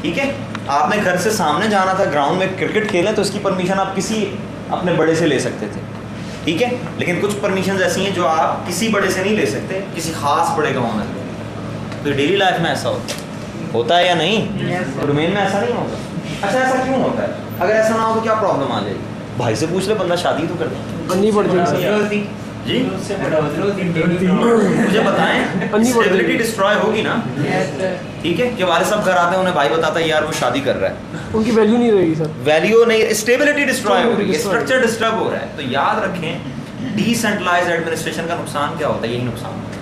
ठीक है, आपने घर से सामने जाना था ग्राउंड में क्रिकेट खेलें तो इसकी परमिशन आप किसी अपने बड़े से ले सकते थे, ठीक है। लेकिन कुछ परमिशन ऐसी हैं जो आप किसी बड़े से नहीं ले सकते, किसी खास बड़े का होना चाहिए। तो डेली लाइफ में ऐसा होता है या नहीं? डोमेन में ऐसा नहीं होता। अच्छा, ऐसा क्यों होता है? अगर ऐसा ना हो तो क्या प्रॉब्लम आ जाएगी? भाई से पूछ ले, बंदा शादी तो कर अन्नी पड़ जाएगी जी। मुझे बताएं, स्टेबिलिटी डिस्ट्रॉय होगी ना, ठीक है। जब वाले सब घर आते हैं उन्हें भाई बताता है यार वो शादी कर रहा है, उनकी वैल्यू नहीं रहेगी सर, वैल्यू नहीं, स्टेबिलिटी डिस्ट्रॉय हो रही है, स्ट्रक्चर डिस्टर्ब हो रहा है। तो याद रखें डिसेंट्रलाइज्ड एडमिनिस्ट्रेशन का नुकसान क्या होता है? यही नुकसान होता है।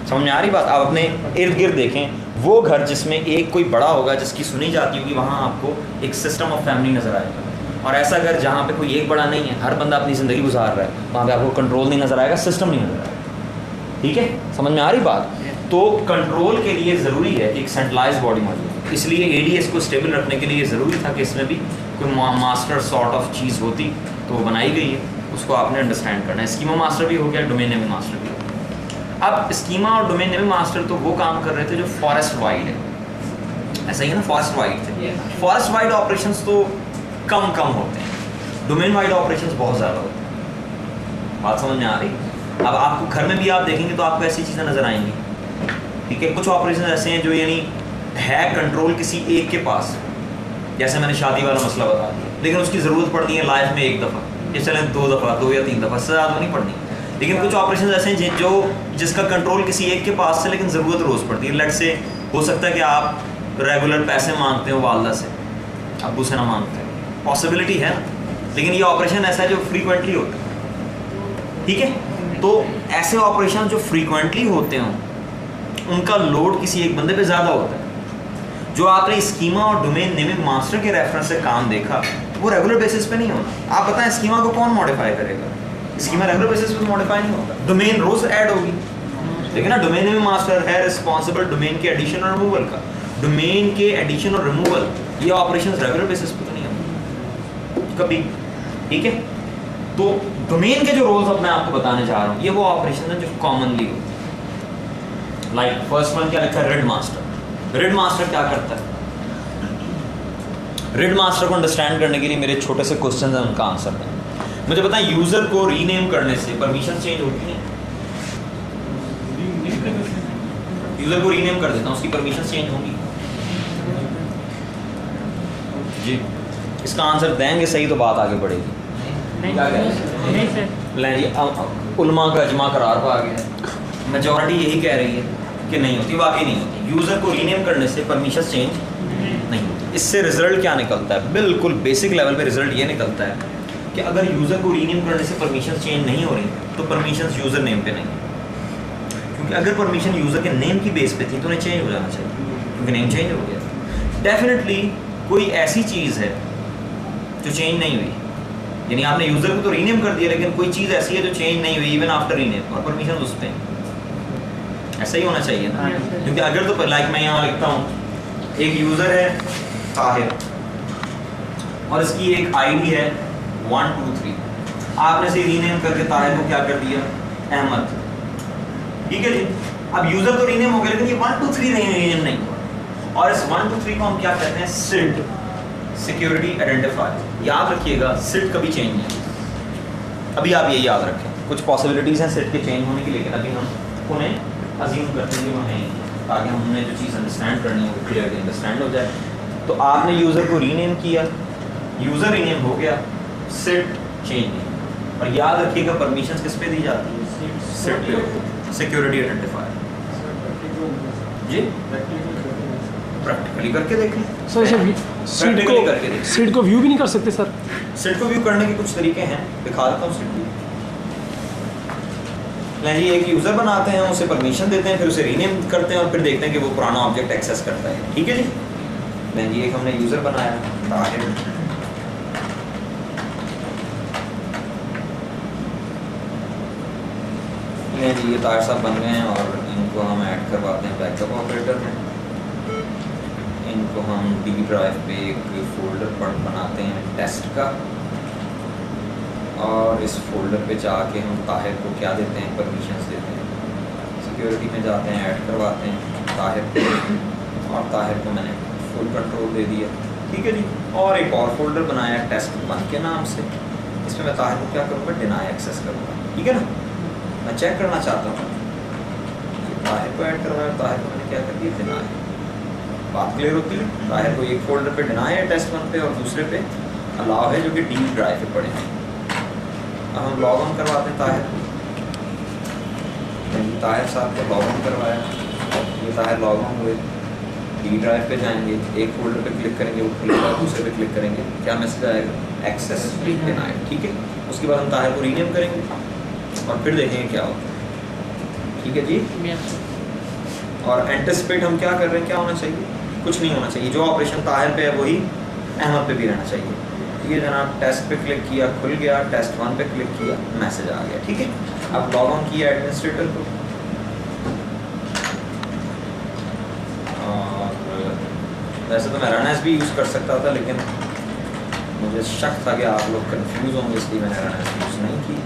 समझ में आ रही बात? आप अपने इर्द गिर्द देखें, वो घर जिसमें एक कोई बड़ा होगा जिसकी सुनी जाती होगी, वहाँ आपको एक सिस्टम ऑफ फैमिली नजर आएगा। और ऐसा घर जहाँ पे कोई एक बड़ा नहीं है, हर बंदा अपनी ज़िंदगी गुजार रहा है, वहाँ पे आपको कंट्रोल नहीं नजर आएगा, सिस्टम नहीं नजर आएगा, ठीक है। समझ में आ रही बात? तो कंट्रोल के लिए ज़रूरी है कि एक सेंट्रलाइज बॉडी मौजूद है। इसलिए एडीएस को स्टेबल रखने के लिए ज़रूरी था कि इसमें भी कोई मास्टर सॉर्ट ऑफ चीज़ होती, तो वो बनाई गई है, उसको आपने अंडरस्टैंड करना है। स्कीमा मास्टर भी हो गया, डोमेन नेमिंग मास्टर भी हो गया। अब स्कीमा और डोमेन नेमिंग मास्टर तो वो काम कर रहे थे जो फॉरेस्ट वाइड है, ऐसा ही है ना, फॉरेस्ट वाइड थे। फॉरेस्ट वाइड ऑपरेशंस तो कम होते हैं, डोमेन वाइड ऑपरेशंस बहुत ज़्यादा होते हैं। बात समझ में आ रही? अब आपको घर में भी आप देखेंगे तो आपको ऐसी चीज़ें नज़र आएंगी, ठीक है। कुछ ऑपरेशन ऐसे हैं जो यानी है कंट्रोल किसी एक के पास, जैसे मैंने शादी वाला मसला बता दिया, लेकिन उसकी ज़रूरत पड़ती है लाइफ में एक दफ़ा, ये चलें 2 दफ़ा, 2 या 3 दफ़ा, इससे ज़्यादा नहीं पड़नी। लेकिन कुछ ऑपरेशन ऐसे हैं जो जिसका कंट्रोल किसी एक के पास से, लेकिन ज़रूरत रोज़ पड़ती है। लेट से हो सकता है कि आप रेगुलर पैसे मांगते हो वालदा से, अब्बू से ना मांगते, पॉसिबिलिटी है ना, लेकिन ये ऑपरेशन ऐसा है जो फ्रीक्वेंटली होता है, ठीक है। तो ऐसे ऑपरेशन जो फ्रीक्वेंटली होते हों उनका लोड किसी एक बंदे पे ज़्यादा होता है। जो आपने स्कीमा और डोमेन नेमिंग मास्टर के रेफरेंस से काम देखा वो रेगुलर बेसिस पे नहीं होना। आप बताएं स्कीमा को कौन मॉडिफाई करेगा? स्कीमा रेगुलर बेसिस पे मॉडिफाई नहीं होगा, डोमेन रोज ऐड होगी, लेकिन ना डोमेन नेमिंग मास्टर है रिस्पॉन्सिबल डोमेन के एडिशन और रिमूवल का। डोमेन के एडिशन और रिमूवल ये ऑपरेशन रेगुलर बेसिस पे तो नहीं होंगे कभी, ठीक है। तो डोमेन के जो रोल्स अब मैं आपको बताने जा रहा हूँ ये वो ऑपरेशन है जो कॉमनली होते हैं। लाइक फर्स्ट वन क्या लिखा है? RID master. रिड मास्टर क्या करता है? रिड मास्टर को अंडरस्टैंड करने के लिए मेरे छोटे से क्वेश्चन हैं, उनका आंसर दें। मुझे बताएं यूजर को रीनेम करने से परमिशन चेंज होती है? यूजर को रीनेम कर देता हूँ, उसकी परमिशन चेंज होंगी जी? इसका आंसर देंगे सही तो बात आगे बढ़ेगी। नहीं सर, उलमा का अजमा करार पा गया, मेजॉरिटी यही कह रही है कि नहीं होती, वाकई नहीं होती। यूज़र को रीनेम करने से परमिशन चेंज नहीं होती। इससे रिजल्ट क्या निकलता है? बिल्कुल बेसिक लेवल पे रिजल्ट ये निकलता है कि अगर यूज़र को रीनेम करने से परमिशन चेंज नहीं हो रही तो परमिशन यूज़र नेम पे नहीं, क्योंकि अगर परमिशन यूज़र के नेम की बेस पे थी तो उन्हें चेंज हो जाना चाहिए, क्योंकि नेम चेंज हो गया। डेफिनेटली कोई ऐसी चीज़ है जो चेंज नहीं हुई, यानी आपने यूज़र को तो रीनेम कर दिया लेकिन कोई चीज़ ऐसी है जो चेंज नहीं हुई इवन आफ्टर रीनेम, और परमिशन उस पर ऐसा ही होना चाहिए ना। क्योंकि अगर तो लाइक मैं यहाँ लिखता हूँ एक यूज़र है ताहिर और इसकी एक आईडी है 1 2 3, आपने से रीनेम करके ताहिर को क्या कर दिया? अहमद, ठीक है जी। अब यूज़र तो रीनेम हो गया लेकिन ये 1 2 3 रीनेम नहीं हुआ, और इस 1 2 3 को हम क्या कहते हैं? SID, security identifier. याद रखिएगा सिड कभी चेंज नहीं, अभी आप ये याद रखें। कुछ पॉसिबिलिटीज़ हैं सिड के चेंज होने की, लेकिन अभी हम उन्हें अज्यूम करते हैं कि वो हैं, ताकि हमने जो चीज़ अंडरस्टैंड करनी है वो क्लियरली अंडरस्टैंड हो जाए। तो आपने यूज़र को रीनेम किया, यूज़र रीनेम हो गया, सिड चेंज नहीं। और याद रखिएगा परमिशन किस पे दी जाती है? सिड पे, सिक्योरिटी आइडेंटिफायर जी। प्रैक्टिकली करके देखें सर। सीड को व्यू भी नहीं कर सकते सर? सीड को व्यू करने के कुछ तरीके हैं, दिखा देता हूँ। सीड जी एक यूज़र बनाते हैं, उसे परमिशन देते हैं, फिर उसे रीनेम करते हैं और फिर देखते हैं कि वो पुराना ऑब्जेक्ट एक्सेस करता है, ठीक है जी। नहीं जी एक हमने यूज़र बनाया ताहिर, नहीं जी ये ताहिर साहब बन गए हैं और इनको हम ऐड करवाते हैं बैकअप ऑपरेटर में। इनको हम डी ड्राइव पे एक फोल्डर बनाते हैं टेस्ट का, और इस फोल्डर पे जाके हम ताहिर को क्या देते हैं? परमिशंस देते हैं। सिक्योरिटी में जाते हैं, ऐड करवाते हैं ताहिर को, और ताहिर को मैंने फुल कंट्रोल दे दिया, ठीक है जी। और एक और फोल्डर बनाया test1 के नाम से, इसमें मैं ताहिर को क्या करूँगा, डिनाई एक्सेस करूँगा, ठीक है ना। मैं चेक करना चाहता हूँ ताहिर को ऐड करवाया, ताहिर को मैंने क्या कर दिया, डिनाई। बात क्लियर होती है। ताहिर को एक फोल्डर पे डिनाई है test1 पे और दूसरे पे अलाउ है जो कि डी ड्राइव पे पड़े हैं। अब हम लॉग ऑन करवाते हैं ताहिर को, ताहिर साहब को लॉग ऑन करवाया, ये ताहिर लॉग ऑन हुए, डी ड्राइव पे जाएंगे, एक फोल्डर पे क्लिक करेंगे, वो खुलेगा, दूसरे पे क्लिक करेंगे, क्या मैसेज आएगा, एक्सेस डिनाइड, ठीक है। उसके बाद हम ताहिर को रीनेम करेंगे और फिर देखेंगे क्या होता है, ठीक है जी। और एंटिसिपेट हम क्या कर रहे हैं, क्या होना चाहिए, कुछ नहीं होना चाहिए, जो ऑपरेशन ताहिर पे है वही अहमद पे भी रहना चाहिए। ये जनाब टेस्ट पे क्लिक किया, खुल गया, test1 पे क्लिक किया, मैसेज आ गया, ठीक है। अब लॉग ऑन किया एडमिनिस्ट्रेटर को, और वैसे तो मैं रन एज भी यूज़ कर सकता था, लेकिन मुझे शक था कि आप लोग कंफ्यूज होंगे, इसलिए मैंने रन एज यूज़ नहीं की।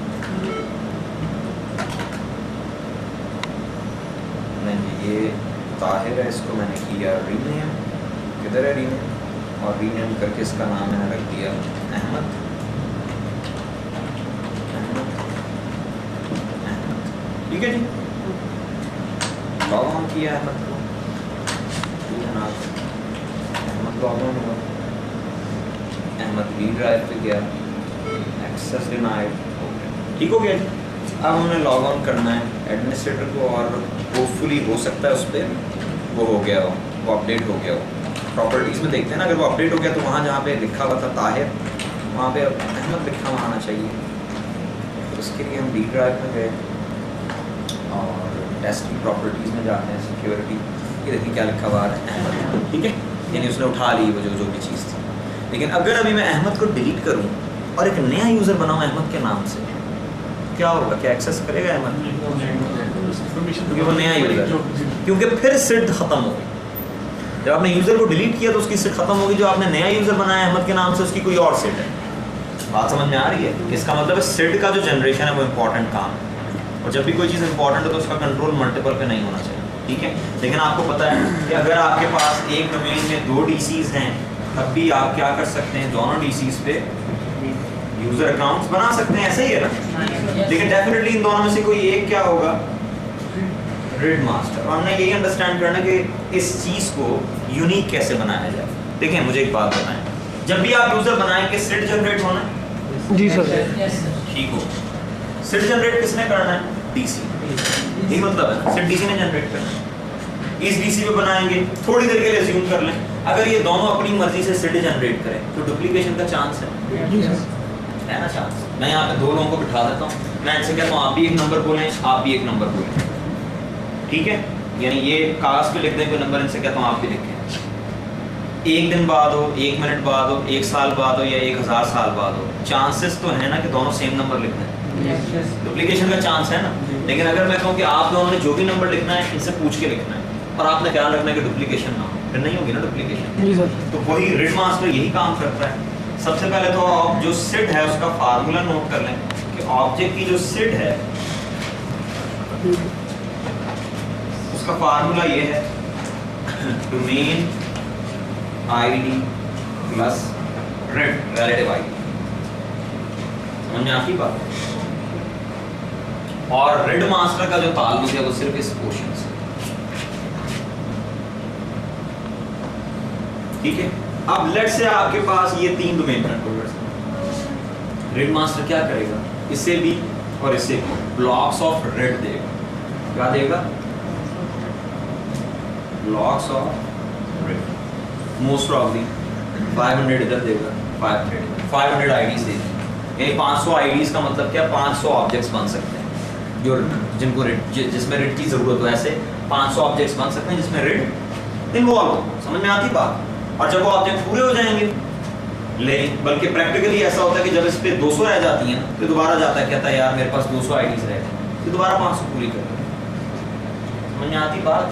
नहीं, ये ताहिर है, इसको मैंने किया रीनेम, किधर है रीनेम, और रीनेम करके इसका नाम मैंने रख दिया अहमद, ठीक है जी। लॉग ऑन किया अहमद को, अहमद लॉग ऑन हुआ, अहमद डी ड्राइव पे गया, एक्सेस डिनाइड, ठीक हो गया जी। अब हमें लॉग ऑन करना है एडमिनिस्ट्रेटर को, और होपफुली हो सकता है उस पर वो हो गया हो, वो अपडेट हो गया हो। प्रॉपर्टीज़ में देखते हैं ना, अगर वो अपडेट हो गया तो वहाँ जहाँ पे लिखा हुआ था ताहिर, वहाँ पे अहमद लिखा हुआ आना चाहिए। तो उसके लिए हम डी ड्राइव में गए और टेस्ट की प्रॉपर्टीज़ में जाते हैं, सिक्योरिटी, ये देखिए क्या लिखा हुआ है, अहमद, ठीक है, यानी उसने उठा ली वो जो भी चीज़ थी। लेकिन अगर अभी मैं अहमद को डिलीट करूँ और एक नया यूज़र बनाऊँ अहमद के नाम से, क्या होगा, क्या एक्सेस करेगा अहमद, क्योंकि वो नया यूज़र, क्योंकि फिर सिड ख़त्म हो गई। जब आपने यूज़र को डिलीट किया तो उसकी सिट खत्म होगी, जो आपने नया यूज़र बनाया अहमद के नाम से उसकी कोई और सिट है। बात समझ में आ रही है। इसका मतलब है सिट का जो जनरेशन है वो इंपॉर्टेंट काम है, और जब भी कोई चीज़ इंपॉर्टेंट है तो उसका कंट्रोल मल्टीपल पे नहीं होना चाहिए, ठीक है। लेकिन आपको पता है कि अगर आपके पास एक डोमेन में 2 DCs हैं, तब भी आप क्या कर सकते हैं, दोनों DCs पे यूज़र अकाउंट्स बना सकते हैं, ऐसे ही है ना। लेकिन डेफिनेटली इन दोनों में से कोई एक क्या होगा, रिड मास्टर। और हमने यही अंडरस्टैंड करना कि इस चीज़ को यूनिक कैसे बनाया जाए। देखिए मुझे एक बात बताएं, जब भी आप यूज़र बनाएंगे सिड जनरेट होना है, जी सर, ठीक हो। सिड जनरेट किसने करना है, डीसी, यही मतलब है ना, सिड डीसी ने जनरेट करना है। इस डीसी पे बनाएंगे, थोड़ी देर के लिए अज्यूम कर लें अगर ये दोनों अपनी मर्जी से सिड जनरेट करें तो डुप्लीकेशन का चांस है ना, चांस। मैं यहाँ पे 2 लोगों को बिठा देता हूँ, मैं इनसे कहता हूँ आप भी एक नंबर बोलें, आप भी एक नंबर बोलें, ठीक है। यानी ये कागज पे लिख दें कोई नंबर, इनसे कहता हूँ आप भी लिखें। 1 दिन बाद हो, 1 मिनट बाद हो, 1 साल बाद हो या 1000 साल बाद हो, चांसेस तो है ना कि दोनों सेम नंबर लिख दें, डुप्लीकेशन का चांस है ना। लेकिन अगर मैं कहूँ कि आप दोनों ने जो भी नंबर लिखना है इनसे पूछ के लिखना है, और आपने ख्याल रखना है कि डुप्लीकेशन ना हो, फिर नहीं होगी ना डुप्लीकेशन। तो वही रिड मास्टर यही काम करता है। सबसे पहले तो आप जो सिड है उसका फार्मूला नोट कर लें कि ऑब्जेक्ट की जो सिड है उसका फार्मूला ये है, domain ID plus RID relative ID. समझ में आती बात। और रिड मास्टर का जो ताल्लुक है वो सिर्फ इस पोर्शन से, ठीक है। अब लेट से आपके पास ये 3 डोमेन कंट्रोलर्स हैं, रिड मास्टर क्या करेगा, इसे भी और इसे ब्लॉक्स ऑफ रिड देगा। क्या देगा, blocks of RID. Most probably 500 इधर देगा, 500 आईडीज देगा, यानी 500 आईडीज का मतलब क्या, 500 ऑब्जेक्ट्स बन सकते हैं जो जिनको रिड, जिसमें रिड की जरूरत हो। ऐसे 500 ऑब्जेक्ट्स बन सकते हैं जिसमें रिड इन्वॉल्व हो। समझ में आती बात। और जब वो ऑब्जेक्ट पूरे हो जाएंगे, लेकिन बल्कि प्रैक्टिकली ऐसा होता है कि जब इस पे 200 रह जाती हैं ना, तो दोबारा जाता है, कहता है यार मेरे पास 200 आईडीज रह गए, तो दोबारा 500 पूरी कर। समझ में आती बात।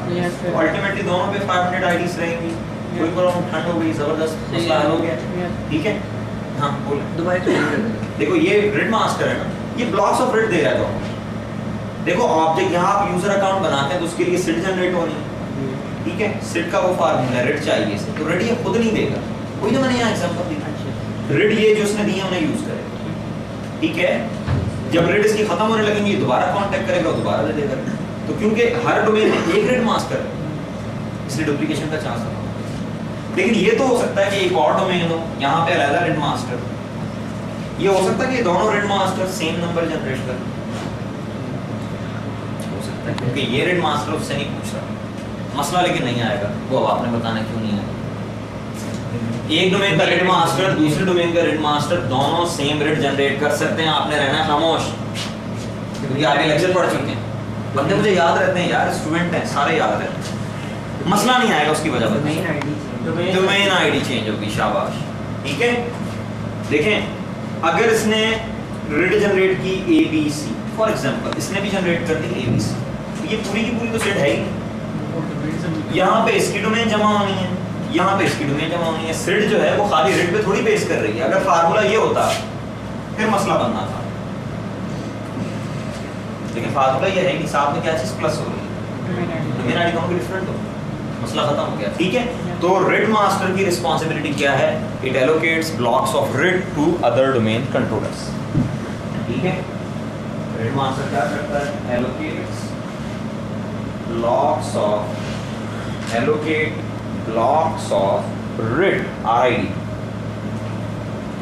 अल्टीमेटली दोनों पे 500 आईडीज रहेंगी। कोई प्रॉब्लम, ठंड हो गई, जबरदस्त मसला हल हो गया, ठीक है। हाँ बोले, देखो ये रिड मास्टर है ना, ये ब्लॉक्स ऑफ रिड दे रहा है। तो देखो ऑब्जेक्ट यहाँ आप यूजर अकाउंट बनाते हैं तो उसके लिए सिड जनरेट होनी है, ठीक है, सिड का वो फार्मूला है, रिड चाहिए इसे, तो रिड ये खुद नहीं देगा, कोई जो मैंने यहाँ एग्जांपल दिया, रिड ये जो उसने दिया उन्हें यूज करेगा, ठीक है। जब रिड इसकी खत्म होने लगेंगी दोबारा कांटेक्ट करेगा, दोबारा दे देगा। तो क्योंकि हर डोमेन में एक रिड मास्टर है, इसलिए डुप्लीकेशन का चांस है। लेकिन ये तो हो सकता है कि एक और डोमेन हो, यहाँ पे अलग रिड मास्टर, ये हो सकता है कि दोनों RID master same number generate कर, हो सकता है, क्योंकि ये रिड मास्टर उससे नहीं पूछ रहा मसला, लेकिन नहीं आएगा वो, अब आपने बताना क्यों नहीं आएगा। एक डोमेन का रिड मास्टर दूसरे डोमेन का रिड मास्टर दोनों सेम रिड जनरेट कर सकते हैं, आपने रहना खामोश, क्योंकि आगे लेक्चर पढ़ चुके हैं, बंदे मुझे याद रहते हैं यार, स्टूडेंट हैं सारे याद रहते हैं, मसला नहीं आएगा उसकी वजह से। डोमेन आईडी चेंज होगी, शाबाश, ठीक है। देखें अगर इसने रिड जनरेट की ABC, फॉर एग्जांपल इसने भी जनरेट कर दी ABC, तो ये पूरी की पूरी तो सेट है ही, यहाँ पे इसकी डोमेन जमा होनी है, यहाँ पे इसकी डोमेन जमा होनी है, सिड जो है वो खाली रिड पे थोड़ी बेस कर रही है। अगर फार्मूला ये होता फिर मसला बनना था, लेकिन फार्मूला ये है कि साथ में क्या चीज प्लस हो रही है, डोमेन आईडी दोनों की डिफरेंट हो, मसला खत्म हो गया, ठीक है। तो रिड मास्टर की रिस्पांसिबिलिटी क्या है, it allocates blocks of RID to other domain controllers, ठीक है। रिड मास्टर क्या करता है, allocates blocks of, allocate blocks of RID, RID,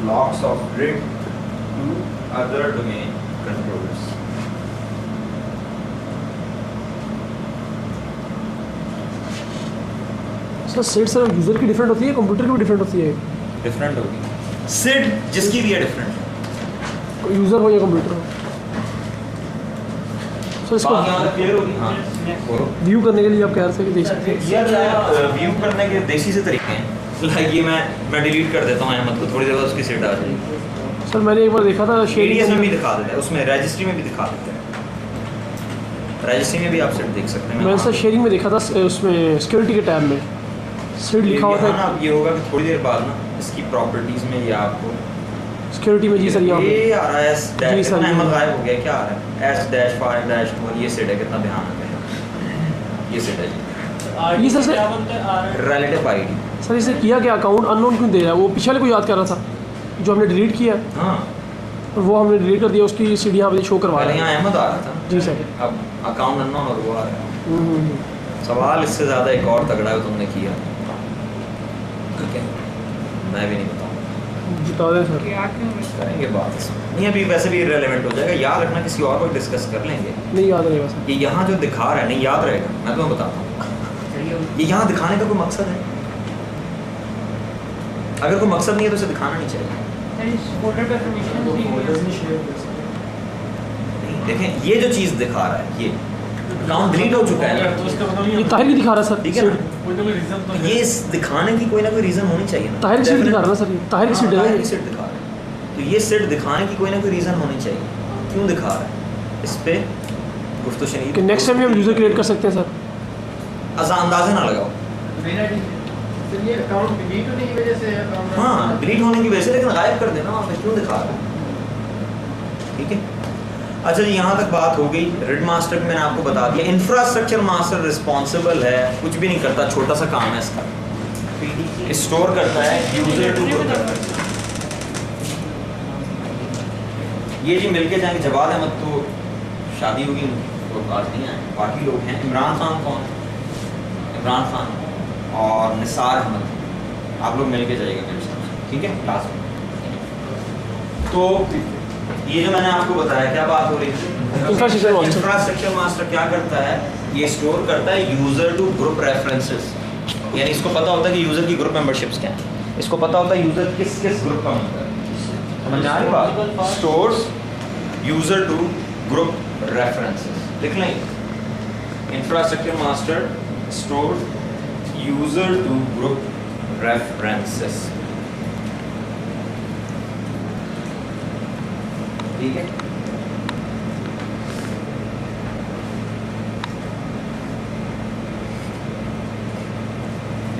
blocks of RID to other domain controllers. Sir set sir user की different होती है, computer की भी डिफरेंट होती है? डिफरेंट होगी, सिड जिसकी भी है डिफरेंट, यूजर हो या कंप्यूटर हो। सर इसको क्लियर होगी, हाँ व्यू करने के लिए आप कह रहे थे कि देख सकते हैं यार, व्यू करने के देसी से तरीके हैं, लाइक ये मैं डिलीट कर देता हूँ अहमद को, थोड़ी देर बाद उसकी सीट आ जाएगी। सर मैंने एक बार देखा था शेडियस में भी दिखा देता है, उसमें रजिस्ट्री में भी दिखा देता है, रजिस्ट्री में भी आप सीट देख सकते हैं। मैंने सर शेयरिंग में देखा था, उसमें सिक्योरिटी के टैब में सीट लिखा हुआ था ना, ये होगा कि थोड़ी देर बाद ना इसकी प्रॉपर्टीज में ये आपको सिक्योरिटी में, जी सर यहाँ ये आ रहा है जी सर, अहमद गायब हो गया, क्या आ रहा है S-5-2, ये सेट है, कितना ध्यान रखें, ये सेट है ये सर रिलेटिव आईडी। सर इसे किया क्या, अकाउंट अननोन क्यों दे रहा है? वो पिछले को याद कर रहा था जो हमने डिलीट किया, हाँ और वो हमने डिलीट कर दिया, उसकी सीडी यहाँ पे शो करवा पहले रहा है। यहाँ अहमद आ रहा था, जी सर। अब अकाउंट अननोन और वो आ रहा है। सवाल इससे ज़्यादा एक और तगड़ा है तुमने किया, ठीक है, मैं भी नहीं बताऊँगा, बता दें सर, करेंगे बात नहीं, अभी वैसे भी इररिलेवेंट हो जाएगा, याद रखना, किसी और को डिस्कस कर लेंगे। नहीं याद रहेगा सर, ये यहाँ जो दिखा रहा है नहीं याद रहेगा, मैं तुम्हें बताता हूँ, ये यहाँ दिखाने का कोई मकसद है, अगर कोई मकसद नहीं है तो इसे दिखाना नहीं चाहिए। नहीं देखें, ये जो चीज़ दिखा रहा है, ये अकाउंट डिलीट हो चुका है ना, ये ताहिर की दिखा रहा है सर, ठीक है ना, तो ये दिखाने की कोई ना कोई रीज़न होनी चाहिए ना, ताहिर की सीट दिखा रहा है ना सर, ताहिर की सीट ताहिर है की सीट दिखा रहा है, तो ये सीट दिखाने की कोई ना कोई रीज़न होनी चाहिए, क्यों दिखा रहा है, इस पे गुफ्तगू शनीद कि नेक्स्ट टाइम हम यूज़र क्रिएट कर सकते हैं सर, अंदाज़ा ना लगाओ। ये अकाउंट डिलीट होने की वजह से, हाँ डिलीट होने की वजह से, लेकिन गायब कर देना वहाँ पे, क्यों दिखा रहा है, ठीक है। अच्छा जी, यहाँ तक बात हो गई रिड मास्टर की, मैंने आपको बता दिया। इंफ्रास्ट्रक्चर मास्टर रिस्पॉन्सिबल है, कुछ भी नहीं करता, छोटा सा काम है इसका, स्टोर करता है, यूजर टू ग्रुप करता है। ये जी मिलके जाएंगे, जवाद अहमद तो शादी होगी तो आज नहीं आए, बाकी लोग हैं। इमरान खान कौन है, इमरान खान और निसार अहमद, आप लोग मिलके जाइएगा मेरे साथ, ठीक है, क्लास में। तो ये जो मैंने आपको बताया, क्या बात हो रही है, इंफ्रास्ट्रक्चर मास्टर क्या करता है, ये स्टोर करता है यूजर टू ग्रुप रेफरेंसेस, यानी इसको पता होता है कि यूजर की ग्रुप मेंबरशिप्स क्या है, इसको पता होता है यूजर किस किस ग्रुप का मेंबर है, समझ आ रही बात। Stores user to group references, लिख लें, infrastructure master store user to group references, ठीक है।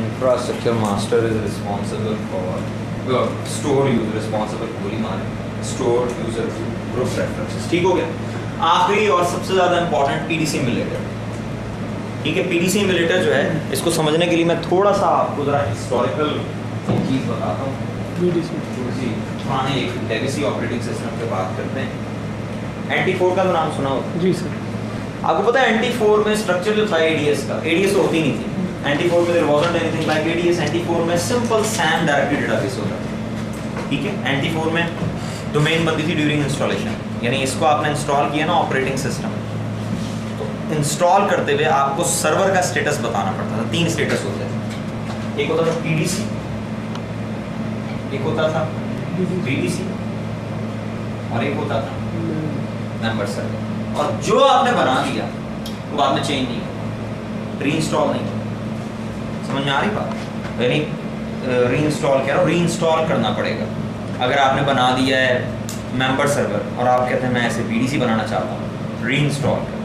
Infrastructure master is responsible for store user responsible पूरी माने store user group references, ठीक हो गया। आखिरी और सबसे ज़्यादा important PDC मिलेगा, ठीक है। पीडीसी एमुलेटर जो है, इसको समझने के लिए मैं थोड़ा सा आपको ज़रा हिस्टोरिकल चीज़ बताता हूँ। BDC पुराने एक लेगेसी ऑपरेटिंग सिस्टम पे बात करते हैं। NT4 का तो नाम सुना होगा जी सर। आपको पता है NT4 में स्ट्रक्चर जो था ADS का, ADS तो होती नहीं थी NT4 में, there wasn't anything like ADS। NT4 में सिंपल SAM डायरेक्टरी डेटाबेस होता था, ठीक है। NT4 में डोमेन बनती थी ड्यूरिंग इंस्टॉलेशन, यानी इसको आपने इंस्टॉल किया ना ऑपरेटिंग सिस्टम, तो इंस्टॉल करते हुए आपको सर्वर का स्टेटस बताना पड़ता था। 3 स्टेटस होते थे, एक होता था PDC, एक होता था BDC और एक होता था मेंबर सर्वर। और जो आपने बना दिया वो बाद में चेंज नहीं होगा, रीइंस्टॉल नहीं होगा। समझ में आ रही बात? यानी रीइंस्टॉल कह रहा हूँ, रीइंस्टॉल करना पड़ेगा। अगर आपने बना दिया है मेंबर सर्वर और आप कहते हैं मैं ऐसे BDC बनाना चाहता हूँ, रीइंस्टॉल कर।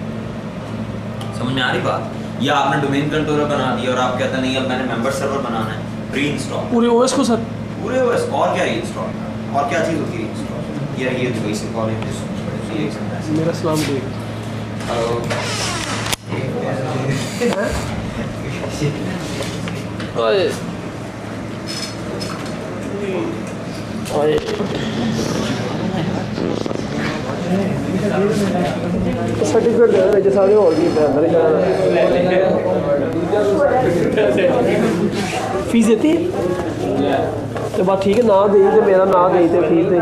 समझ में आ रही बात? या आपने डोमेन कंट्रोलर बना दिया और आप कहते हैं नहीं अब मैंने मेंबर सर्वर बनाना है, रीइंस्टॉल पूरे OS को सर, पूरे OS। और क्या रीइंस्टॉल, और क्या चीज़ होती है रीइंस्टॉल? ये तो बेसिक कॉलेज मेरा सलाम देगा। ओए ओए सर्टिफिकेट दे रहे जैसा और भी अंदर फीस देती तो बात ठीक है, ना दी तो मेरा ना दी तो फीस दी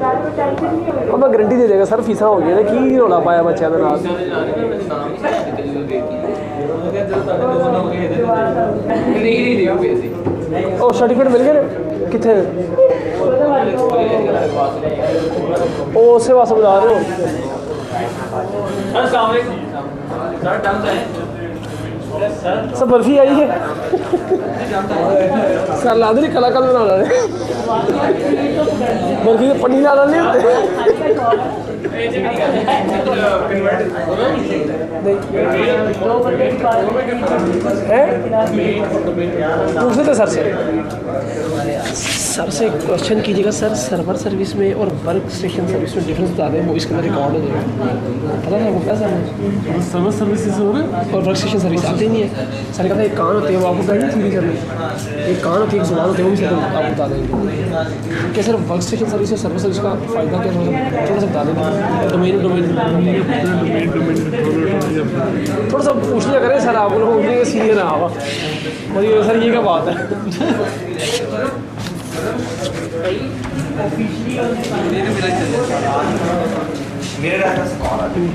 और मैं गारंटी दे देगा सर फीसा हो गई की रौला पाया बच्चों के नाल। और सर्टिफिकेट मिल गए कितने उस वास्ते बता रहे हो सब बर्फी आई है सर ला दे कलाकार बना रहे बर्फी तो पन्नी ला नहीं होते दूसरे तो सर से क्वेश्चन कीजिएगा सर, सर्वर सर्विस में और वर्क स्टेशन सर्विस में डिफरेंस बता दें, वो इसके अंदर रिकॉर्ड हो जाएगा। पता है आपको क्या सर? सर्वर सर्विसेज और वर्क स्टेशन सर्विस आती नहीं है सर। कहता है एक कान होते हैं वो आपको कहीं सीधी करनी, एक कान होती है एक जुबान होती है वो भी आप बता देंगे क्या सर? वर्क स्टेशन सर्विस और सर्वर सर्विस का फ़ायदा क्या थोड़ा सा बता देंगे। डोमेन थोड़ा सा पूछ लिया करें सर, आप लोगों को सीधी ना आवा बोलिए सर ये क्या बात है? मेरे डाटा से कॉल आ गई।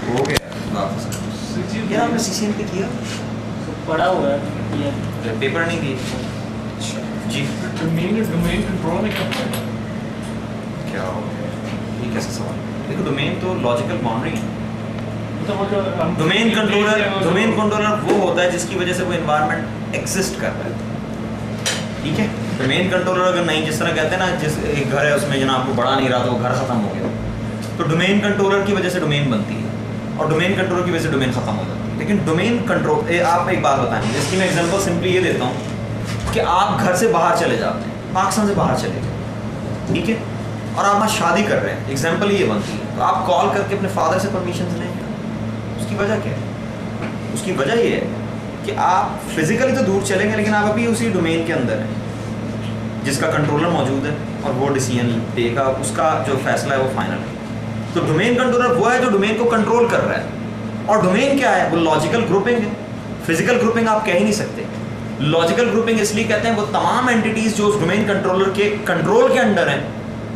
हो गया वापस। क्या आपने सीसीएन पे किया? पढ़ा हुआ है पेपर नहीं दिए जी। डोमेन कंट्रोल में क्या हो गया? ये कैसा सवाल? देखो डोमेन तो लॉजिकल बाउंड्री है। डोमेन कंट्रोलर वो होता है जिसकी वजह से वो एनवायरनमेंट एग्जिस्ट कर रहा है, ठीक है। डोमेन कंट्रोलर अगर नहीं, जिस तरह कहते हैं ना जिस एक घर है उसमें जनाब को बढ़ा नहीं रहा तो वो घर ख़त्म हो गया, तो डोमेन कंट्रोलर की वजह से डोमेन बनती है और डोमेन कंट्रोलर की वजह से डोमेन ख़त्म हो जाती है। लेकिन डोमेन कंट्रोल आप एक बात बताएं, जिसकी मैं एग्जांपल सिंपली ये देता हूँ कि आप घर से बाहर चले जाते हैं, पाकिस्तान से बाहर चले गए, ठीक है, और आप वहाँ शादी कर रहे हैं, एग्जाम्पल ये बनती है, तो आप कॉल करके अपने फादर से परमिशन लेंगे। उसकी वजह क्या है? उसकी वजह ये है कि आप फिजिकली तो दूर चलेंगे लेकिन आप अभी उसी डोमेन के अंदर हैं जिसका कंट्रोलर मौजूद है और वो डिसीजन देगा, उसका जो फैसला है वो फाइनल है। तो डोमेन कंट्रोलर वो है जो डोमेन को कंट्रोल कर रहा है। और डोमेन क्या है? वो लॉजिकल ग्रुपिंग है। फिजिकल ग्रुपिंग आप कह ही नहीं सकते। लॉजिकल ग्रुपिंग इसलिए कहते हैं वो तमाम एंटिटीज जो उस डोमेन कंट्रोलर के कंट्रोल के अंडर हैं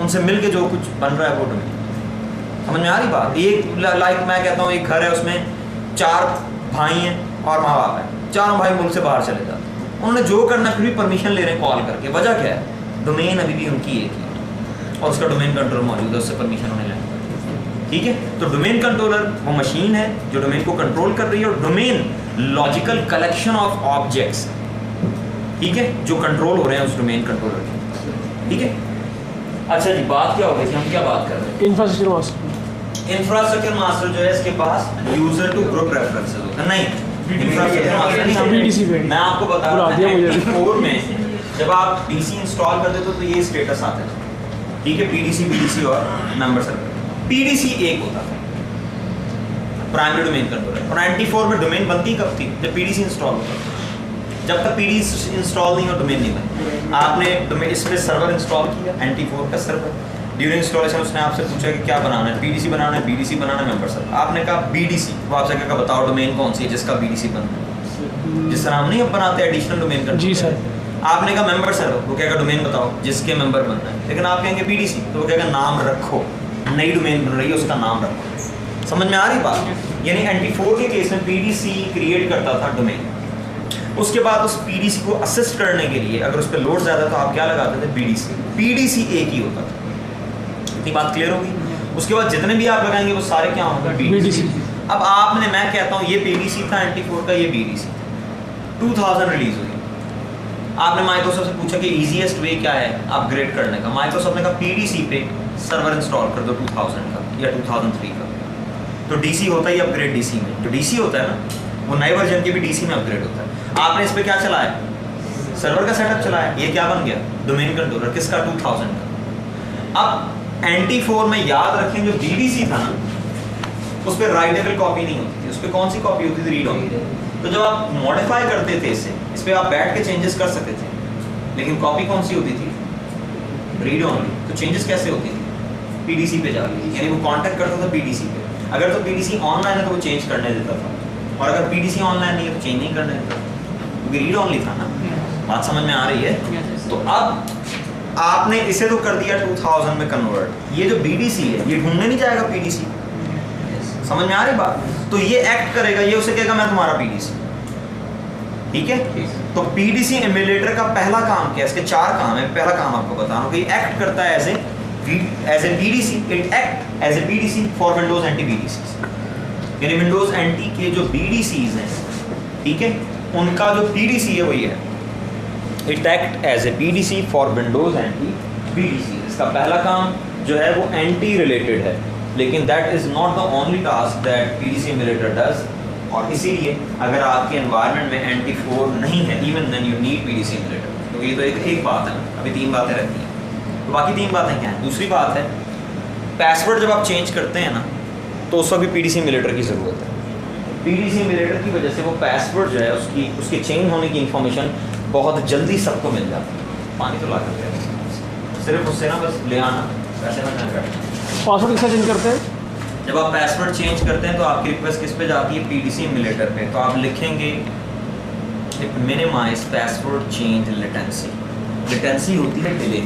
उनसे मिल के जो कुछ बन रहा है वो डोमेन। समझ में आ रही बात? एक लाइक मैं कहता हूँ एक घर है उसमें 4 भाई हैं और माँ बाप हैं, चारों भाई मुल्क से बाहर चले जाते हैं, उन्होंने जो करना फिर भी परमिशन ले रहे हैं कॉल करके। वजह क्या है? डोमेन अभी भी उनकी एक ही और उसका डोमेन कंट्रोलर मौजूद है, उससे परमिशन उन्हें लेनी पड़ेगी, ठीक है। तो डोमेन कंट्रोलर वो मशीन है जो डोमेन को कंट्रोल कर रही है और domain logical collection of objects, ठीक है, जो कंट्रोल हो रहे हैं उस डोमेन कंट्रोलर के, ठीक है। अच्छा जी, बात क्या हो गई थी? हम क्या बात कर रहे हैं? Infrastructure master. इंफ्रास्ट्रक्चर मास्टर जो है इसके पास यूजर टू ग्रुप रेफरेंसेस होता है। नहीं, इंफ्रास्ट्रक्चर मास्टर नहीं, BDC पे मैं आपको बता बुला दिया मुझे। कोर में जब आप डीसी इंस्टॉल करते हो तो ये स्टेटस आता है, ठीक है, पीडीसी, बीडीसी और मेंबर सर्वर। पीडीसी एक होता था, प्राइमरी डोमेन कंट्रोलर। और NT4 में डोमेन बनती कब थी? जब PDC इंस्टॉल होता था। जब तक PDC इंस्टॉल नहीं हो डोमेन नहीं बनी। आपने डोमेन इसमें सर्वर इंस्टॉल किया, NT4 का सर्वर, ड्यूरिंग इंस्टॉलेशन उसने आपसे पूछा कि क्या बनाना है, PDC बनाना है, BDC बनाना है, मेंबर सर्वर। आपने कहा BDC, वो आपसे कहा बताओ डोमेन कौन सी है जिसका BDC बनना है। जिस तरह हम नहीं अब बनाते एडिशनल डोमेन का। जी सर। आपने कहा मेंबर सर्वर, वो कहेगा डोमेन बताओ जिसके मेंबर बनना है। लेकिन आप कहेंगे BDC, तो वो कहेगा नाम रखो, नई डोमेन बन रही है उसका नाम रखो। समझ में आ रही बात? यानी NT4 के केस में PDC क्रिएट करता था डोमेन, उसके बाद उस PDC को असिस्ट करने के लिए अगर उस पर लोड ज़्यादा तो आप क्या लगाते थे? PDC एक ही होता था। इतनी बात क्लियर होगी? उसके बाद जितने भी आप लगाएंगे वो सारे क्या होंगे? BDC। अब आपने, मैं कहता हूँ ये PDC था NT4 का, ये BDC 2000 रिलीज हुई। आपने माइक्रोसॉफ्ट से पूछा कि इजीएस्ट वे क्या है अपग्रेड करने का। माइक्रोसॉफ्ट ने कहा PDC पे सर्वर इंस्टॉल कर दो 2000 का या 2003 का। तो DC होता है अपग्रेड DC में, तो DC होता है ना, वो नए वर्जन के भी DC में अपग्रेड होता है। आपने इस पे क्या चलाया? सर्वर का सेटअप चलाया। ये क्या बन गया? Domain controller. किसका? 2000 का। अब NT4 में याद रखें जो BDC था ना, उस पर राइटेबल कॉपी नहीं होती थी, उस पर कौन सी कॉपी होती थी? Read only. तो जब आप मॉडिफाई करते थे इस पर आप बैठ के चेंजेस कर सकते थे, लेकिन कॉपी कौन सी होती थी? Read only. तो चेंजेस कैसे होती थी? PDC पे जाके, यानी वो कांटेक्ट करता था PDC पे। अगर तो PDC ऑनलाइन है तो वो चेंज करने देता था, और अगर PDC ऑनलाइन नहीं है तो चेंज नहीं करने देता, क्योंकि रीड ओनली था ना। बात समझ में आ रही है? तो अब आपने इसे तो कर दिया 2000 में कन्वर्ट। ये जो BDC है ये ढूंढने नहीं जाएगा PDC। समझ में आ रही बात? तो ये एक्ट करेगा, ये उसे कहेगा मैं तुम्हारा PDC। ठीक है? तो PDC एमुलेटर का पहला काम क्या है? इसके 4 काम है। पहला काम आपको बता रहा हूँ कि एक्ट करता है as a BDC। It act as a BDC for Windows NT BDCs। यानी विंडोज एंटी के जो BDCs हैं, ठीक है, उनका जो PDC है वही है it act as a BDC for Windows NT BDC। इसका पहला काम जो है वो एंटी रिलेटेड है, लेकिन that is not the only task that PDC emulator does. और इसीलिए अगर आपके एनवायरनमेंट में NT4 नहीं है, even then you need PDC emulator. तो ये तो एक बात है ना, अभी 3 बातें रहती हैं। तो बाकी 3 बातें क्या हैं? दूसरी बात है पासवर्ड जब आप चेंज करते हैं ना, तो उस वक्त भी PDC एमुलेटर की ज़रूरत है। PDC एमुलेटर की वजह से वो पासवर्ड जो है उसकी चेंज होने की इंफॉर्मेशन बहुत जल्दी सबको मिल जाती है। पानी तो ला कर दे, सिर्फ उससे ना बस ले आना, वैसे ना करना। पासवर्ड कैसे चेंज करते हैं? जब आप पासवर्ड चेंज करते हैं तो आपकी रिक्वेस्ट किस पे जाती है? PDC एमुलेटर पे। तो आप लिखेंगे minimize password change latency. Latency होती है डिले।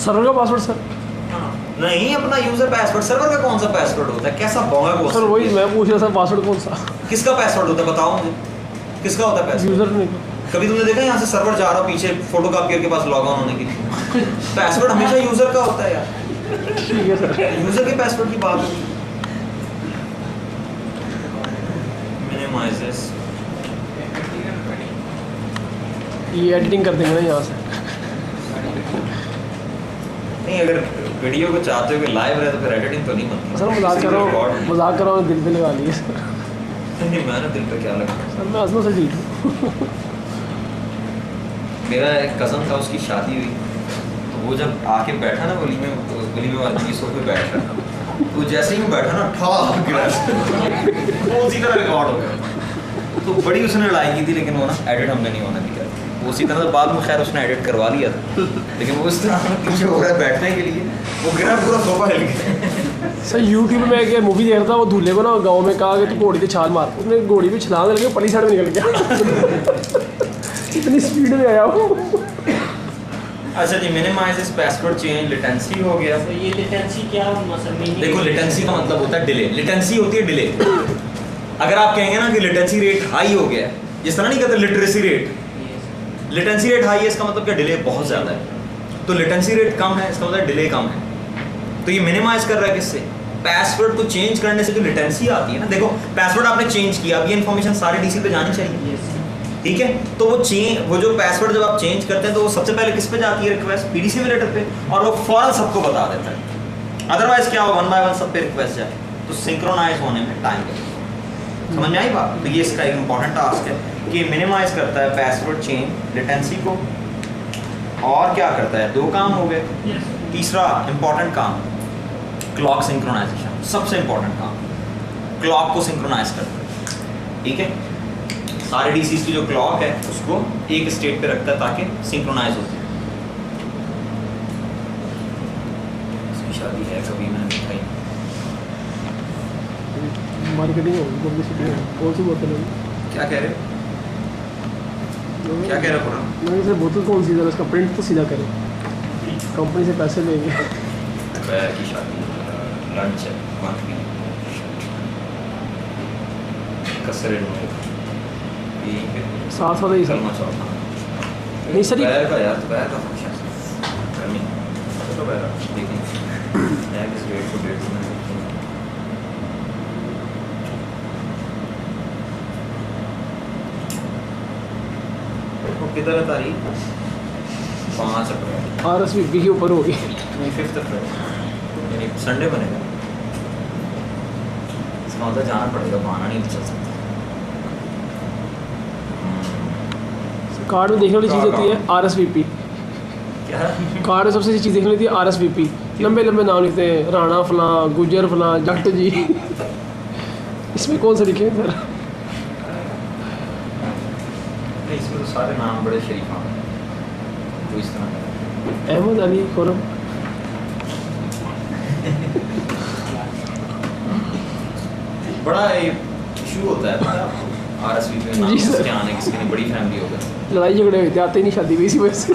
सर्वर का पासवर्ड सर? नहीं, अपना यूजर पासवर्ड। सर्वर का कौन सा पासवर्ड होता है? कैसा बोंगा वो? सर वही मैं पूछ रहा था, पासवर्ड कौन सा? किसका पासवर्ड होता है बताओ मुझे, किसका होता है पासवर्ड? यूजर ने। कभी तुमने देखा यहाँ से सर्वर जा रहा पीछे फोटोकॉपियर के पास लॉग ऑन होने के लिए? पासवर्ड हमेशा यूजर का होता है यार। ठीक है सर। यूजर के पासवर्ड की बात होती है। Minimise this. ये एडिटिंग कर देंगे ना यहाँ से? नहीं, अगर वीडियो को चाहते हो कि लाइव रहे तो फिर एडिटिंग तो नहीं बनती। सर मजाक कर रहा हूँ, दिल पे लगा लिए सर। नहीं, मैंने दिल पे क्या लगा सर मैं अजमा से जीत हूँ। मेरा एक कज़न था, उसकी शादी हुई, तो वो जब आके बैठा ना गली में वाली सोफे बैठ रहा, तो जैसे ही वो बैठा ना ठा गिरा, वो उसी तरह रिकॉर्ड हो गया। तो बड़ी उसने लड़ाई की थी, लेकिन वो ना एडिट हमने नहीं होने दिया। वो उसी तरह बाद में खैर उसने एडिट करवा लिया था, लेकिन वो उस तरह पीछे हो रहा है बैठने के लिए, वो गिरा पूरा सोफा हिल गया। सर यूट्यूब में एक मूवी देख रहा था, वो दूल्हे को ना गाँव में कहा कि तू घोड़ी से छाल मार, उसने घोड़ी पे छलांग लगे पली साइड में निकल गया। इतनी स्पीड में आया वो। अच्छा जी, minimise this password change latency हो गया। तो ये लेटेंसी क्या मतलब? देखो, लेटेंसी का मतलब होता है डिले। लेटेंसी होती है डिले। अगर आप कहेंगे ना कि लेटेंसी रेट हाई हो गया, जिस तरह नहीं कहते literacy rate, latency rate high है इसका मतलब क्या? डिले बहुत ज़्यादा है। तो लेटेंसी रेट कम है इसका मतलब डिले कम है। तो ये मिनिमाइज कर रहा है किससे? पासवर्ड को चेंज करने से जो लेटेंसी आती है ना, देखो पासवर्ड आपने चेंज किया, अब ये इन्फॉर्मेशन सारे DC पे जानी चाहिए, ठीक है? तो वो जो पासवर्ड जब आप चेंज करते हैं तो वो सबसे पहले किस पे जाती है रिक्वेस्ट? PDC एमुलेटर पे, और वो फौरन सबको बता देता है। अदरवाइज क्या हो, 1 बाय 1 सब पे रिक्वेस्ट जाए तो सिंक्रोनाइज होने में टाइम लगेगा। समझ में आई बात? तो ये इसका एक इंपॉर्टेंट टास्क है कि मिनिमाइज करता है पासवर्ड चेंज लेटेंसी को। और क्या करता है? 2 काम हो गए। तीसरा इंपॉर्टेंट काम क्लॉक सिंक्रोनाइजेशन, सबसे इंपॉर्टेंट काम। क्लॉक को सिंक्रोनाइज करता है, ठीक है। सारे डीसीज की जो क्लॉक है उसको एक स्टेट पे रखता है ताकि सिंक्रोनाइज हो जाए। इसकी शादी है कभी मैंने दिखाई। मार्केटिंग होगी, पब्लिसिटी होगी, कौन सी बोतल होगी? क्या कह रहे हो, क्या कह रहे हो पूरा? नहीं सर, बोतल कौन सी है, उसका प्रिंट तो सीधा करें, कंपनी से पैसे लेंगे। दोपहर की शादी, लंच है, कसरे साथ वाला ही सर। कलमा चौथा नहीं सर, दोपहर का यार, दोपहर का फंक्शन गर्मी दोपहर देखेंगे यार किस डेट को डेट में किधर है तारीख? 5 अप्रैल RSVP के ऊपर होगी। 5 अप्रैल यानी संडे बनेगा। इसका मतलब जाना पड़ेगा, बहाना नहीं चल सकता। कार्ड में देखने वाली चीज़ होती है RSVP। क्या कार्ड में सबसे चीज़ देखने होती है RSVP। लंबे लंबे नाम लिखते हैं, राणा फलां, गुजर फलां, जट जी। इसमें कौन सा लिखे सर? नहीं, इसमें तो सारे नाम बड़े शरीफ हैं तो इस तरह अहमद अली खुरम। बड़ा इशू होता है RSVP में नाम जी सर। किसके आने, किसकी नहीं, बड़ी फैमिली हो गई लड़ाई झगड़े हुए थे, आते ही नहीं शादी हुई इसी वजह से।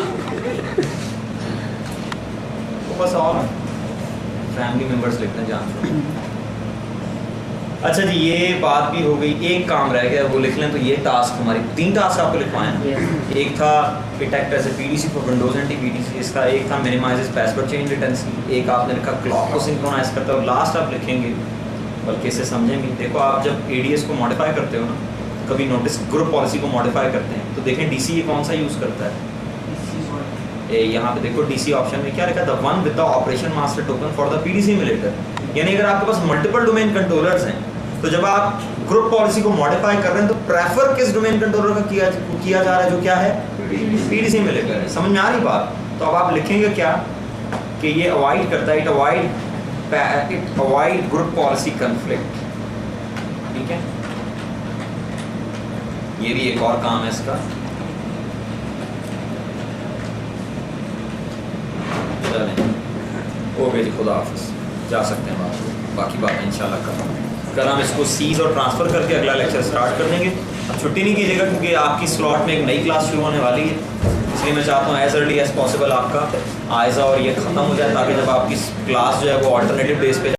वो बस और फैमिली मेंबर्स लिखते हैं जान। अच्छा जी, ये बात भी हो गई, एक काम रह गया वो लिख लें। तो ये टास्क हमारे 3 टास्क आपको लिखवाए हैं। एक था it act as a PDC for Windows and PDC, इसका एक था मिनिमाइजेस पासवर्ड चेंज रिटेंसी, एक आपने लिखा क्लॉक को सिंक्रोनाइज करता है, और लास्ट आप लिखेंगे, बल्कि इसे समझेंगे। देखो, आप जब ADS को मॉडिफाई करते हो ना, कभी नोटिस ग्रुप पॉलिसी को मॉडिफाई करते हैं तो देखें DC ये कौन सा यूज़ करता है। यहाँ पे देखो DC ऑप्शन में क्या लिखा, the one with the operation master token for the PDC emulator. यानी अगर आपके पास मल्टीपल डोमेन कंट्रोलर्स हैं तो जब आप ग्रुप पॉलिसी को मॉडिफाई कर रहे हैं तो प्रेफर किस डोमेन कंट्रोलर का किया जा रहा है, जो क्या है PDC इम्यूलेटर है। समझ में आ रही बात? तो अब आप लिखेंगे क्या कि ये अवॉइड करता है, it avoid group policy conflict, ठीक है। ये भी एक और काम है इसका। ओके जी, खुदा हाफिज़, जा सकते हैं बाकी बात इंशाल्लाह कल हम इसको सीज और ट्रांसफ़र करके अगला लेक्चर स्टार्ट कर देंगे। अब छुट्टी नहीं कीजिएगा क्योंकि आपकी स्लॉट में एक नई क्लास शुरू होने वाली है, इसलिए मैं चाहता हूँ एज अर्ली एज पॉसिबल आपका आयज़ा और ये ख़त्म हो जाए, ताकि जब आपकी क्लास जो है वो अल्टरनेटिव डेज पे